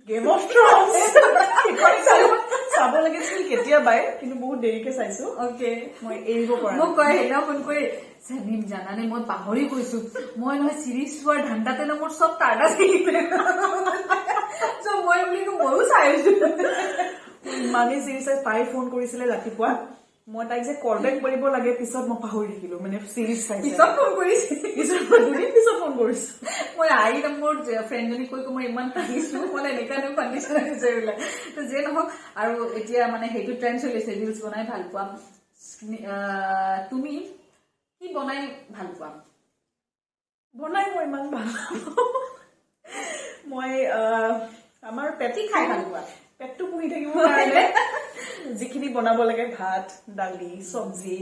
গেম অফ থ্ৰ'নছ চাব লাগিছিল কেতিয়াবাই কিন্তু বহুত দেৰিকে চাইছো মই এৰিব পৰা মোক কয় সেইদিনা ফোন কৰি চেনিম জানানে মই পাহৰি গৈছো মই নহয় চিৰিজ চোৱাৰ ধান্দাতে ন মোৰ চব টাৰ্ডা চিৰিলে চ' মই বুলি ময়ো চাই আছো ইমানেই চিৰিজ চাই তাই ফোন কৰিছিলে ৰাতিপুৱা মই তাইক যে কল বেক কৰিব লাগে পিছত মই পাহৰি থাকিলো মানে চিৰিজ চাই পিছত ফোন কৰিছে দুদিন পিছত ফোন কৰিছো মই আহি মোৰ ফ্ৰেণ্ডজনী কৈ মই ইমান কান্দিছো মানে এনেকুৱা কণ্ডিশ্যন হৈছে বোলে তো যে নহওক আৰু এতিয়া মানে সেইটো ট্ৰেণ্ড চলিছে ৰিলছ বনাই ভাল পোৱা তুমি কি বনাই ভাল পোৱা বনাই মই ইমান ভাল মই আমাৰ পেটি খাই ভাল পোৱা পেটটো পুহি থাকিবৰ কাৰণে যিখিনি বনাব লাগে ভাত দালি চব্জি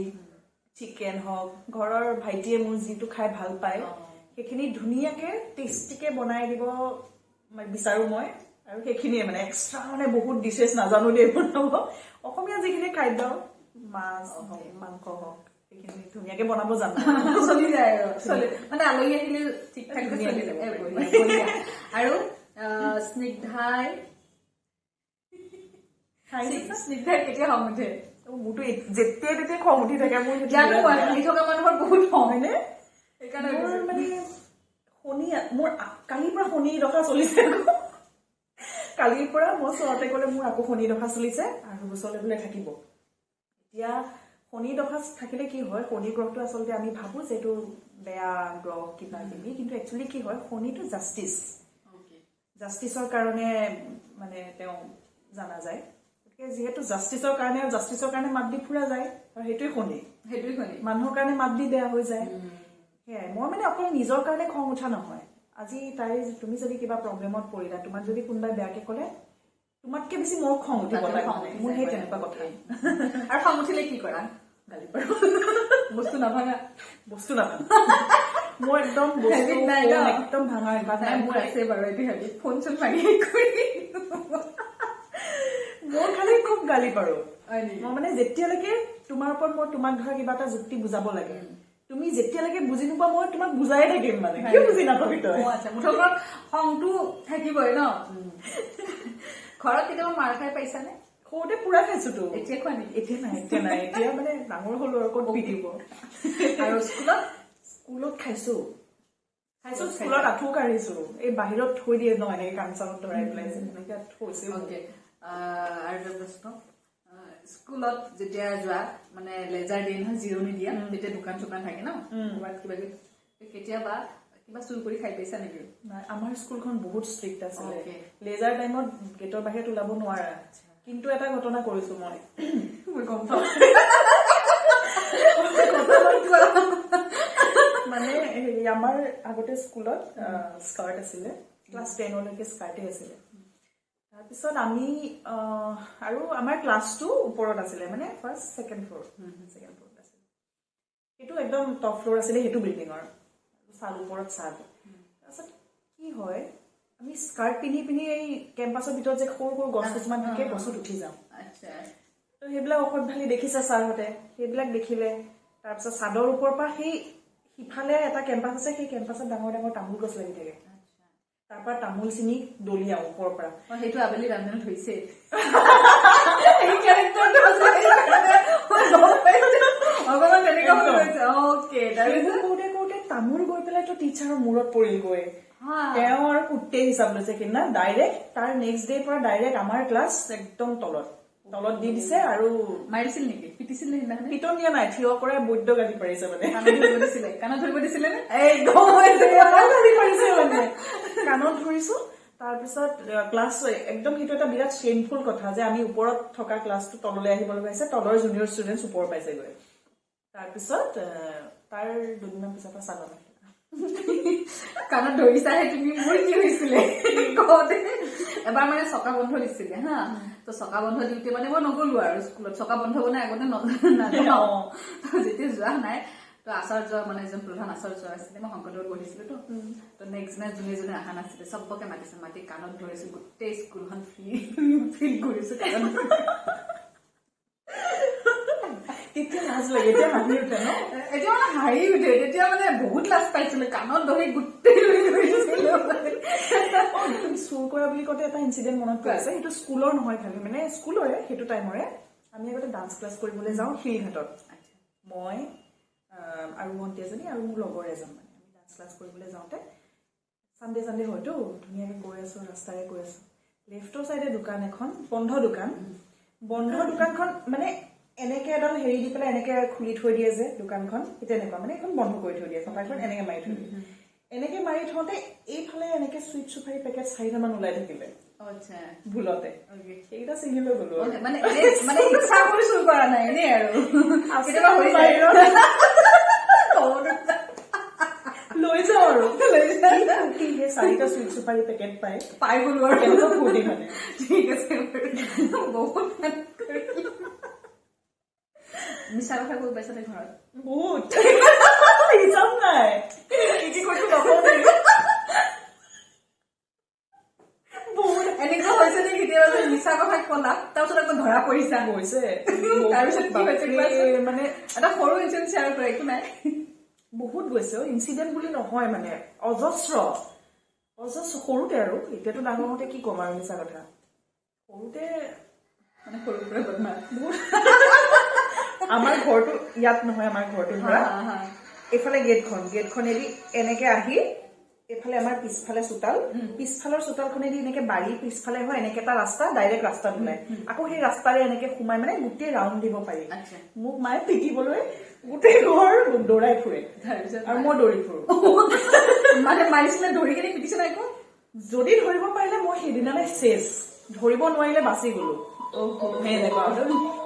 চিকেন হওক ঘৰৰ ভাইটিয়ে মোৰ যিটো খাই ভাল পায় সেইখিনি ধুনীয়াকে টেষ্টিকে বনাই দিব বিচাৰো মই আৰু সেইখিনিয়ে মানে এক্সট্ৰা মানে বহুত ডিছেছ নাজানো দেই বনাব অসমীয়া যিখিনি খাদ্য মাছ হওক মাংস হওক সেইখিনি ধুনীয়াকে বনাব জানো চলি যায় মানে আলহী আহিলে ঠিক ঠাক চলি যাব আৰু স্নিগ্ধাই কেতিয়া খং উঠে মোৰতো যেতিয়াই তেতিয়াই খং উঠি থাকে মোৰ হাঁহি থকা মানুহৰ বহুত খং হয়নে সেইকাৰণে মানে শনি মোৰ কালিৰ পৰা শনি দশা চলিছে কালিৰ পৰা মই চোৱাতে গ'লে মোৰ আকৌ শনি দশা চলিছে আৰু বছৰলৈ বোলে থাকিব এতিয়া শনি দশা থাকিলে কি হয় শনি গ্ৰহটো আচলতে আমি ভাবো যে এইটো বেয়া গ্ৰহ কিবা কিবি কিন্তু একচুৱেলি কি হয় শনিটো জাষ্টিছৰ কাৰণে মানে তেওঁ জনা যায় গতিকে যিহেতু জাষ্টিছৰ কাৰণে মাত দি ফুৰা যায় আৰু সেইটোৱে শনি মানুহৰ কাৰণে মাত দি বেয়া হৈ যায় সেয়াই মই মানে অকল নিজৰ কাৰণে খং উঠা নহয় আজি তুমি যদি কিবা প্ৰব্লেমত পৰিলা তোমাক যদি কোনোবাই বেয়াকে ক'লে তোমাতকে বেছি মোৰ খং উঠিব মোৰ সেই তেনেকুৱা কথা আৰু খং উঠিলে কি কৰা গালি পাৰো বস্তু নাভাঙা মোৰ একদম একদম ভাঙা নাই মোৰ আছে বাৰু এইটো হেৰি ফোন চোন ভাঙি মোৰ খালি খুব গালি পাৰো মই মানে যেতিয়ালৈকে তোমাৰ ওপৰত মই তোমাক ধৰা কিবা এটা যুক্তি বুজাব লাগে তুমি যেতিয়ালৈকে বুজি নোপোৱা মই তোমাক বুজাই থাকিম মানে কিয় বুজি নাপাবি তই মুঠৰ ওপৰত খংটো থাকিবই ন ঘৰত কেতিয়াবা মাৰ খাই পাইছানে সৰুতে পুৰা খাইছোতো এতিয়া খোৱা নেকি এতিয়া নাই এতিয়া মানে ডাঙৰ হলো আৰু ক'ত পিটিব আৰু স্কুলত খাইছো স্কুলত আঁঠু কাঢ়িছো এই বাহিৰত থৈ দিয়ে ন এনেকে কাণ চানত ধৰাই পেলাই এনেকে থৈছে আৰু প্ৰশ্ন স্কুলত যেতিয়া যোৱা মানে লেজাৰ দিয়ে নহয় জিৰণি দিয়া তেতিয়া দোকান চোকান থাকে ন কিবা কেতিয়াবা কিবা চুৰ কৰি খাই পাইছা নেকি আমাৰ স্কুলখন বহুত ষ্ট্ৰিক্ট আছিলে লেজাৰ টাইমত গেটৰ বাহিৰত ওলাব নোৱাৰা কিন্তু এটা ঘটনা কৰিছো মই গম পাওঁ মানে হেৰি আমাৰ আগতে স্কুলত স্কাৰ্ট আছিলে ক্লাছ 10 লৈকে স্কাৰ্টে আছিলে তাৰপিছত আমি আৰু আমাৰ ক্লাছটো ওপৰত আছিলে মানে ফাৰ্ষ্ট ছেকেণ্ড ফ্ল'ৰত আছিলে সেইটো একদম টপ ফ্ল'ৰ আছিলে সেইটো বিল্ডিঙৰ চাল ওপৰত চাল তাৰপিছত কি হয় আমি স্কাৰ্ট পিন্ধি পিন্ধি এই কেম্পাছৰ ভিতৰত যে সৰু সৰু গছ কিছুমান থাকে গছত উঠি যাওঁ তো সেইবিলাক ঔষধ ঢালি দেখিছে ছাৰহঁতে সেইবিলাক দেখিলে তাৰপিছত চাদৰ ওপৰৰ পৰা সেই সিফালে এটা কেম্পাছ আছে সেই কেম্পাছত ডাঙৰ ডাঙৰ তামোল গছ লাগি থাকে তাৰ পৰা তামোল চিনি দলিয়াও ওপৰৰ পৰা সেইটো আবেলি ৰান্ধনত হৈছে তামোল গৈ পেলাই তো টিচাৰৰ মূৰত পৰিলগৈ তেওঁ আৰু কুটে হিচাপ লৈছে কিনা ডাইৰেক্ট তাৰ নেক্সট ডে পৰা ডাইৰেক্ট আমাৰ ক্লাছ একদম তলত দি দিছে আৰু মাৰিছিল নেকি পিটিছিল পিটন দিয়া নাই থিয় কৰে বৈদ্য গালি পাৰিছে মানে কাণত ধৰিব দিছিলে নে গালি পাৰিছে মানে কাণত ধৰিছো তাৰপিছত ক্লাছ একদম সেইটো এটা বিৰাট শ্বেমফুল কথা যে আমি ওপৰত থকা ক্লাছটো তললৈ আহিব লগা হৈছে তলৰ জুনিয়ৰ ষ্টুডেণ্টছ ওপৰ পাইছেগৈ তাৰপিছত তাৰ দুদিনমান পিছৰ পৰা চালা কাণত ধৰিছাহে তুমি মোৰ কি হৈছিলে কওঁতে এবাৰ মানে চকা বন্ধ দিছিলে হা তো চকা বন্ধ দিওঁতে মানে মই নগলো আৰু স্কুলত চকা বন্ধ বনাই আগতে নাজানো যেতিয়া যোৱা নাই তো আচাৰ্য মানে এজন প্ৰধান আচাৰ্য আছিলে মই শংকৰদেৱত পঢ়িছিলো তো নেক্সট দিনা যোনে যোনে অহা নাছিলে চবকে মাতিছে মাতি কাণত ধৰিছো গোটেই স্কুলখন ফিল কৰিছো এতিয়া লাজ লাগে এতিয়া হাঁহি উঠে ন এতিয়া মানে হাঁহি উঠে তেতিয়া মানে বহুত লাজ পাইছিলো কাণত ধৰি গোটেই চুৰ কৰা বুলি কওঁতে এটা ইনচিডেণ্ট মনত পৰিছে সেইটো স্কুলৰ নহয় খালি মানে স্কুলৰে সেইটো টাইমৰে আমি আগতে ডান্স ক্লাছ কৰিবলৈ যাওঁ শিলঘাটত মই আৰু ভণ্টি এজনী আৰু মোৰ লগৰ এজন মানে আমি ডান্স ক্লাছ কৰিবলৈ যাওঁতে চানডে হয়তো ধুনীয়াকৈ গৈ আছো ৰাস্তাৰে গৈ আছো লেফ্টৰ চাইডে দোকান এখন বন্ধ দোকানখন মানে এনেকে এডাল হেৰি দি পেলাই এনেকে খুলি থৈ দিয়ে যে দোকানখন তেনেকুৱা মানে এখন বন্ধ কৰি থৈ দিয়ে চফাইখন এনেকে মাৰি থৈ দিয়ে এনেকে মাৰি থওঁতে এইফালে এনেকে চুইট চুপাৰী পেকেট 4টামান ওলাই থাকিলে ভুলতে সেইকেইটা চিঙি লৈ গলো মানে ইচ্ছা কৰি চুৰ কৰা নাই এনেই আৰু কেতিয়াবা লৈ যাওঁ আৰু 4টা চুইট চুপাৰী পেকেট পাই গলো আৰু কেনেকুৱা ফূৰ্তি মানে ঠিক আছে বহুত মিছা কথা কৈ পাইছা নে ঘৰত বহুত হিচাপ নাই কি কৈছো বহুত এনেকুৱা হৈছে নে কেতিয়াবা যে মিছা কথা কলা তাৰপিছত আকৌ ধৰা পৰিছা হৈছে তাৰপিছত কি হৈছে মানে এটা সৰু ইনচিডেণ্ট শ্বেয়াৰ কৰা একো নাই বহুত গৈছে ইনচিডেণ্ট বুলি নহয় মানে অজস্ৰ সৰুতে আৰু এতিয়াতো ডাঙৰ হওঁতে কি ক'ম আৰু মিছা কথা সৰুতে মানে সৰুৰ পৰা বদমাছ বহুত আমাৰ ঘৰটো ইয়াত নহয় আমাৰ ঘৰটো ধৰা এইফালে গেটখনেদি এনেকে আহি এইফালে আমাৰ পিছফালে পিছফালৰ চোতালখনেদি এনেকে বাৰী পিছফালে হয় এনেকে এটা ৰাস্তা ডাইৰেক্ট ৰাস্তাত ওলাই আকৌ সেই ৰাস্তাৰে এনেকে সোমাই মানে গোটেই ৰাউণ্ড দিব পাৰি মোক মায়ে পিটিবলৈ গোটেই ঘৰ দৌৰাই ফুৰে আৰু মই দৌৰি ফুৰো মানে মাৰিছিলে দৌৰি কিনে পিটিছে নাই আকৌ যদি ধৰিব পাৰিলে মই সেইদিনালৈ চেচ ধৰিব নোৱাৰিলে বাচি গলো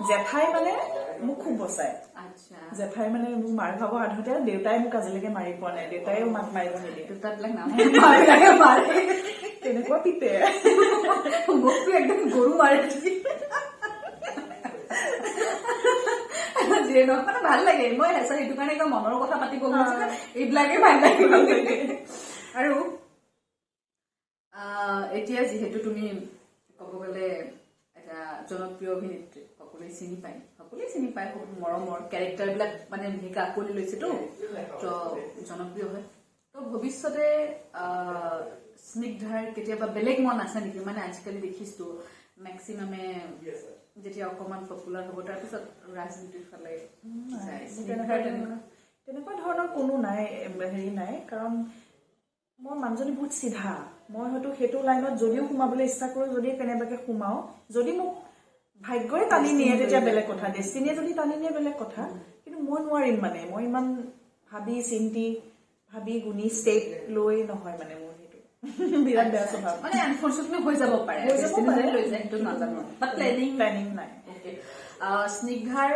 জেঠাই মানে মোক খুব বচাই জেঠাই মানে মোক মাৰ খাব সাধুতে দেউতাই মোক আজিলৈকে মাৰি পোৱা নাই দেউতাইও মাক মাৰিব নিদিয়ে দেউতাবিলাক তেনেকুৱা পিতে মোকতো একদম গৰু মাৰে যিয়ে নহয় মানে ভাল লাগে মই সেইটো কাৰণে একদম মনৰ কথা পাতিব এইবিলাকে ভাল লাগে আৰু এতিয়া যিহেতু তুমি ক'ব গ'লে এটা জনপ্ৰিয় অভিনেত্ৰী সকলোৱে চিনি পায় খুব মৰমৰ কেৰেক্টাৰবিলাক মানে ভূমিকা আকোৱালি লৈছেতো তো জনপ্ৰিয় হয় তো ভৱিষ্যতে স্নিগ্ধাৰ কেতিয়াবা বেলেগ মন আছে নেকি মানে আজিকালি দেখিছো মেক্সিমামে যেতিয়া অকমান পপুলাৰ হ'ব তাৰপিছত ৰাজনীতিৰ ফালে তেনেকুৱা ধৰণৰ কোনো নাই হেৰি নাই কাৰণ মই মানুহজনী বহুত চিধা মই হয়তো সেইটো লাইনত যদিও সোমাবলৈ ইচ্ছা কৰো যদি কেনেবাকে সোমাও যদি মোক ভাগ্যই টানি নিয়ে তেতিয়া বেলেগ কথা ডেষ্টিনিয়ে যদি টানি নিয়ে বেলেগ কথা কিন্তু মই নোৱাৰিম মানে মই ইমান ভাবি চিন্তি ভাবি গুণি ষ্টেপ লৈ নহয় মানে মোৰ সেইটো বিৰাট বেয়া স্বভাৱ মানে আনফৰ্চুনেটলি হৈ যাব পাৰে হৈ যাব পাৰে। Destiny লৈ যায় সেইটো নাজানো বাট প্লেনিং নাই ওকে স্নিগ্ধাৰ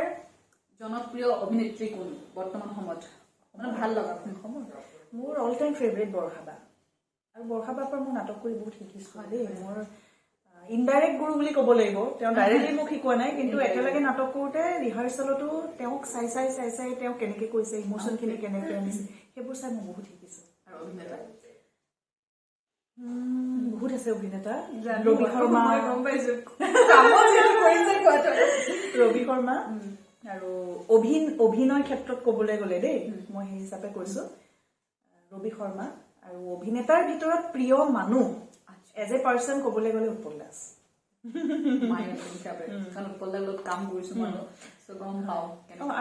জনপ্ৰিয় অভিনেত্ৰী কোন বৰ্তমান সময়ত মানে ভাল লগা মোৰ অল টাইম ফেভৰেট বৰষাবা আৰু বৰষাবাৰ পৰা মই নাটক কৰি বহুত শিকিছো দেই মোৰ ইনডাইৰেক্ট গুৰু বুলি ক'ব লাগিব তেওঁ ডাইৰেক্টলি মোক শিকোৱা নাই কিন্তু একেলগে নাটক কৰোঁতে ৰিহাৰ্চেলতো তেওঁক চাই তেওঁ কেনেকে কৈছে ইমোচনখিনি কেনেকে আনিছে সেইবোৰ চাই মই বহুত শিকিছো আৰু অভিনেতা বহুত আছে অভিনেতা ৰবি শৰ্মা গম পাইছো ৰবি শৰ্মা আৰু অভিনয় ক্ষেত্ৰত ক'বলৈ গ'লে দেই মই সেই হিচাপে কৈছো ৰবি শৰ্মা আৰু অভিনেতাৰ ভিতৰত প্ৰিয় মানুহ এজ এ পাৰ্চন ক'বলৈ গ'লে উৎপল দাস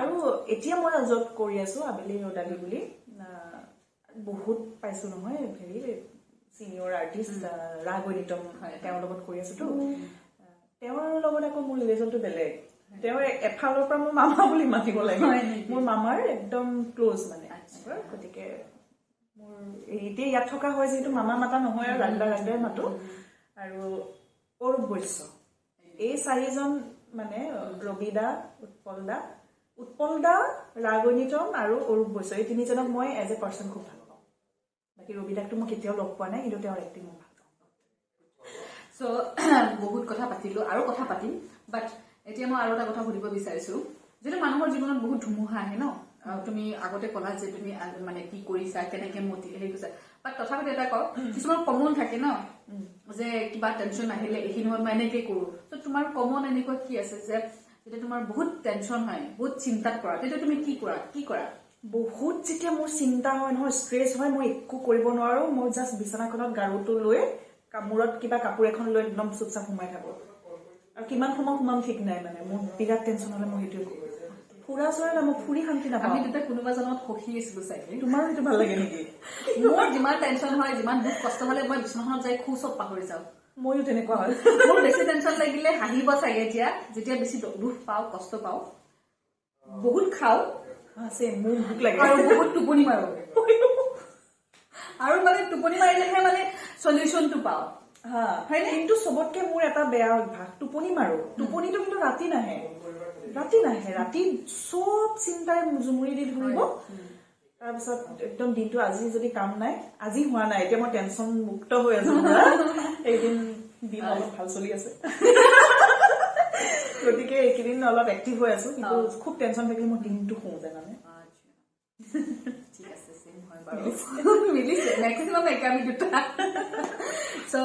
আৰু এতিয়া মই য'ত কৰি আছো আবেলি ৰদালি বুলি বহুত পাইছো নহয় হেৰি চিনিয়ৰ আৰ্টিষ্ট ৰাঘৱ নিতম তেওঁৰ লগত কৰি আছোতো তেওঁৰ লগত আকৌ মোৰ ৰিলেশ্যনটো বেলেগ তেওঁ এফালৰ পৰা মোৰ মামা বুলি মাতিব লাগে মোৰ মামাৰ একদম ক্ল'জ মানে গতিকে মোৰ এতিয়া ইয়াত থকা হয় যিহেতু মামা মাতা নহয় আৰু ৰাগদাই মাতো আৰু অৰূপ বৈশ্য এই চাৰিজন মানে ৰবি দা উৎপল দা ৰাঘৱ নিতম আৰু অৰূপ বৈশ্য এই তিনিজনক মই এজ এ পাৰ্চন খুব ভাল পাওঁ বাকী ৰবি দাকটো মই কেতিয়াও লগ পোৱা নাই কিন্তু তেওঁৰ এক্টিং মই ভাল পাওঁ চ' বহুত কথা পাতিলো আৰু কথা পাতিম বাট এতিয়া মই আৰু এটা কথা সুধিব বিচাৰিছো যিটো মানুহৰ জীৱনত বহুত ধুমুহা আহে ন তুমি আগতে ক'লা যে তুমি মানে কি কৰিছা কেনেকে হেৰি কৰিছা বাট তথাপিতো এটা কওঁ কিছুমান কমন থাকে ন যে কিবা টেনশ্যন আহিলে এইখিনি মই এনেকে কৰো ত তোমাৰ কমন এনেকুৱা কি আছে যে যেতিয়া তোমাৰ বহুত টেনশ্যন হয় বহুত চিন্তাত পৰা তেতিয়া তুমি কি কৰা বহুত যেতিয়া মোৰ চিন্তা হয় নহয় ষ্ট্ৰেছ হয় মই একো কৰিব নোৱাৰো মই জাষ্ট বিচনাখনত গাৰুটো লৈ মূৰত কিবা কাপোৰ এখন লৈ একদম চুপচাপ সোমাই থাকো আৰু কিমান সময় সোমাম ঠিক নাই মানে মোৰ বিৰাট টেনশ্যন হ'লে মই সেইটোৱে কৰোঁ ফুৰা চৰা মই ফুৰি শান্তি নাপাওঁ আমি তেতিয়া কোনোবা জনত সখি আছিলো চাগে তোমাৰো সেইটো ভাল লাগে নেকি মোৰ যিমান টেনশ্যন হয় যিমান দুখ কষ্ট হ'লে মই বিচনাখনত যাই খুব চব পাহৰি যাওঁ ময়ো তেনেকুৱা হয় মোৰ বেছি টেনশ্যন লাগিলে হাঁহিব চাগে যেতিয়া বেছি দুখ পাওঁ কষ্ট পাওঁ বহুত খাওঁ মোৰ ভোক লাগে আৰু বহুত টোপনি মাৰো আৰু মানে টোপনি মাৰিলেহে মানে চলিউশ্যনটো পাওঁ কিন্তু চবতকে মোৰ এটা বেয়া অভ্যাস টোপনি মাৰো টোপনিটো কিন্তু ৰাতি নাহে ৰাতি চব চিন্তাই জুমুৰি দি ধৰিব তাৰপিছত একদম দিনটো আজি যদি কাম নাই আজি হোৱা নাই এতিয়া মই টেনশ্যন মুক্ত হৈ আছো এইদিন দিন অলপ ভাল চলি আছে গতিকে এইকেইদিন অলপ এক্টিভ হৈ আছো কিন্তু খুব টেনশ্যন থাকিলে মই দিনটো শুওঁ জানানে ঠিক আছে চেম হয় বাৰু মিলিছে মেক্সিমাম একামি দুটা চ'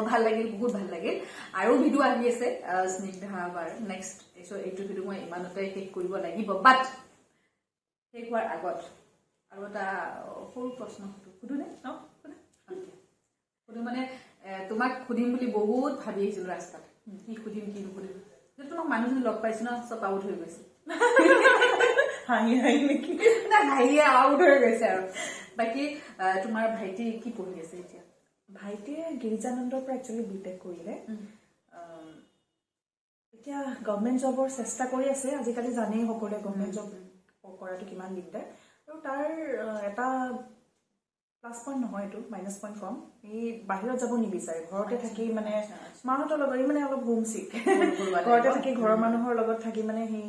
ভাল লাগিল বহুত ভাল লাগিল আৰু ভিডিঅ' আহি আছে স্নিগ্ধা বাৰ নেক্সট এইটো ভিডিঅ' মই ইমানতে শেষ কৰিব লাগিব বাট শেষ হোৱাৰ আগত আৰু এটা সৰু প্ৰশ্ন সুধো নে সুধো মানে তোমাক সুধিম বুলি বহুত ভাবি আহিছিলো ৰাস্তাত কি সুধিম কি নুসুধিম তোমাক মানুহজনী লগ পাইছো ন চব আউট হৈ গৈছে হাঁহি নেকি হাঁহিয়ে আউট হৈ গৈছে আৰু বাকী তোমাৰ ভাইটি কি পঢ়ি আছে এতিয়া ভাইটিয়ে গিৰিজানন্দৰ পৰা একচুৱেলি বিটেক কৰিলে এতিয়া গভৰ্ণমেণ্ট জবৰ চেষ্টা কৰি আছে আজিকালি জানেই সকলোৱে গভৰ্ণমেণ্ট জব কৰাটো কিমান দিগদাৰ আৰু তাৰ এটা প্লাছ পইণ্ট নহয় এইটো মাইনাছ পইণ্ট কম সি বাহিৰত যাব নিবিচাৰে ঘৰতে থাকি মানে মাহঁতৰ লগত মানে অলপ হোম চিক ঘৰতে থাকি ঘৰৰ মানুহৰ লগত থাকি মানে সি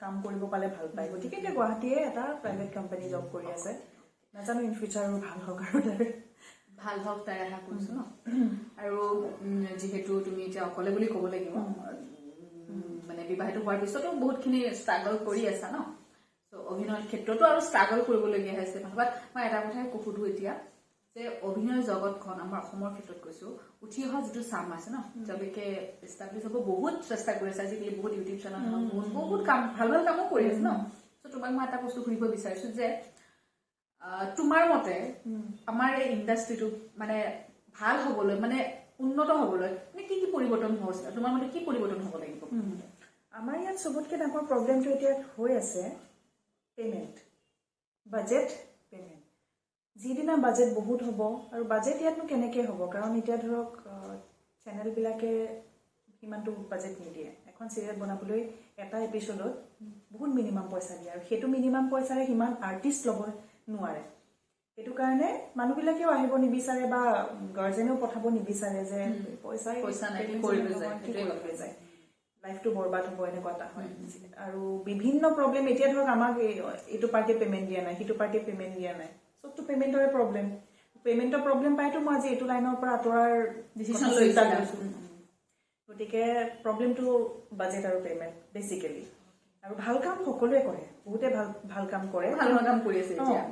কাম কৰিব পালে ভাল পায় গতিকে এতিয়া গুৱাহাটীয়ে এটা প্ৰাইভেট কোম্পানী জব কৰি আছে নাজানো ইন ফিউচাৰ আৰু ভাল হওক আৰু ভাল হওক তাই আশা কৰিছো ন আৰু যিহেতু তুমি এতিয়া অকলে বুলি ক'ব লাগিব মানে বিবাহিত হোৱাৰ পিছতো বহুতখিনি ষ্ট্ৰাগল কৰি আছা ন চ' অভিনয়ৰ ক্ষেত্ৰতো আৰু ষ্ট্ৰাগল কৰিবলগীয়া হৈছে বাট মই এটা কথাই সুধো এতিয়া যে অভিনয় জগতখন আমাৰ অসমৰ ক্ষেত্ৰত কৈছো উঠি অহা যিটো চাম আছে ন যদিকে এষ্টাব্লিছ হ'ব বহুত চেষ্টা কৰি আছে আজিকালি বহুত ইউটিউব চেনেল বহুত কাম ভাল ভাল কামো কৰি আছে ন চ' তোমাক মই এটা বস্তু সুধিব বিচাৰিছো যে তোমাৰ মতে আমাৰ এই ইণ্ডাষ্ট্ৰিটো মানে ভাল হ'বলৈ মানে উন্নত হ'বলৈ মানে কি পৰিৱৰ্তন হৈছে তোমাৰ মতে কি পৰিৱৰ্তন হ'ব লাগিব আমাৰ ইয়াত চবতকৈ ডাঙৰ প্ৰব্লেমটো এতিয়া হৈ আছে পেমেণ্ট বাজেট পেমেণ্ট যিদিনা বাজেট বহুত হ'ব আৰু বাজেট ইয়াতনো কেনেকৈ হ'ব কাৰণ এতিয়া ধৰক চেনেলবিলাকে সিমানটো বাজেট নিদিয়ে এখন চিৰিয়েল বনাবলৈ এটা এপিছডত বহুত মিনিমাম পইচা দিয়ে আৰু সেইটো মিনিমাম পইচাৰে সিমান আৰ্টিষ্ট ল'ব নোৱাৰে সেইটো কাৰণে মানুহবিলাকেও আহিব নিবিচাৰে বা গাৰ্জেনেও পঠাব নিবিচাৰে যে পইচা নাই, payment কৰি নহয়, যায়, কি সেইটোৱে কৰি যায় লাইফটো বৰবাদ হ'ব এনেকুৱা এটা হয় আৰু বিভিন্ন প্ৰব্লেম এতিয়া ধৰক আমাক এইটো পাৰ্টিয়ে পেমেণ্ট দিয়া নাই সিটো পাৰ্টিয়ে পেমেণ্ট দিয়া নাই চবটো পেমেণ্টৰে পেমেণ্টৰ প্ৰব্লেম পাইতো মই আজি এইটো লাইনৰ পৰা আঁতৰাৰ ডিচিশ্যন চিন্তা লৈছো। কৰিছো গতিকে প্ৰব্লেমটো বাজেট আৰু পেমেণ্ট বেচিকেলি আৰু ভাল কাম সকলোৱে কৰে বহুতে ভাল কাম কৰে ভাল কাম কৰি আছে এতিয়া